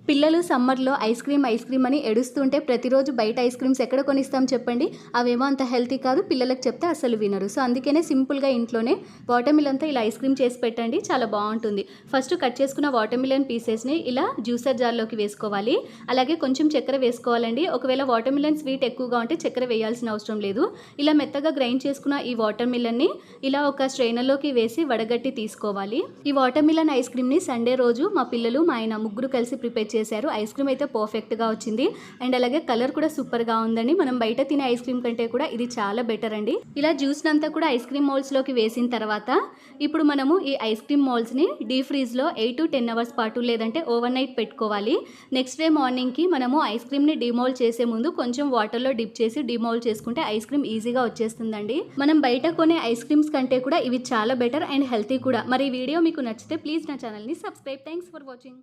పిల్లలు సమ్మర్లో ice cream అని ఏడుస్తుంటే ప్రతిరోజు బయట ఐస్ క్రీమ్స్ ఎక్కడ కొనిస్తాం చెప్పండి. అవేమో అంత హెల్తీ కాదు, పిల్లలకు చెప్తే అస్సలు వినరు. సో అందుకనే సింపుల్గా ఇంట్లోనే వాటర్ మిలన్తో ఇలా ఐస్ క్రీమ్ చేసి పెట్టండి, చాలా బాగుంటుంది. ఫస్ట్ కట్ చేసుకున్న వాటర్ మిలన్ పీసెస్ని ఇలా జ్యూసర్ జార్లోకి వేసుకోవాలి. అలాగే కొంచెం చక్కెర వేసుకోవాలండి. ఒకవేళ వాటర్ మిలన్ స్వీట్ ఎక్కువగా ఉంటే చక్కెర వేయాల్సిన అవసరం లేదు. ఇలా మెత్తగా గ్రైండ్ చేసుకున్న ఈ వాటర్ మిలన్ని ఇలా ఒక స్ట్రైనర్లోకి వేసి వడగట్టి తీసుకోవాలి. ఈ వాటర్ మిలన్ ఐస్ క్రీమ్ని సండే రోజు మా పిల్లలు, మా ఆయన ముగ్గురు కలిసి ప్రిపేర్ చేశారు. ఐస్ క్రీమ్ అయితే పర్ఫెక్ట్గా వచ్చింది అండ్ అలాగే కలర్ కూడా సూపర్గా ఉందండి. మనం బయట తినే ఐస్ క్రీమ్ కంటే కూడా ఇది చాలా బెటర్ అండి. ఇలా జ్యూస్ అంతా కూడా ఐస్ క్రీమ్ మౌల్డ్స్లోకి వేసిన తర్వాత ఇప్పుడు మనము ఈ ఐస్ క్రీమ్ మౌల్డ్స్ని డీప్ ఫ్రీజ్లో 8 to 10 hours పాటు లేదంటే ఓవర్ నైట్ పెట్టుకోవాలి. నెక్స్ట్ డే మార్నింగ్కి మనము ఐస్ క్రీమ్ని డిమౌల్డ్ చేసే ముందు కొంచెం వాటర్లో డిప్ చేసి డిమౌల్డ్ చేసుకుంటే ఐస్ క్రీమ్ ఈజీగా వచ్చేస్తుందండి. మనం బయట కొనే ఐస్ క్రీమ్స్ కంటే కూడా ఇవి చాలా బెటర్ అండ్ హెల్తీ కూడా. మరి ఈ వీడియో మీకు నచ్చితే ప్లీజ్ నా ఛానల్ని సబ్స్క్రైబ్. Thanks for watching.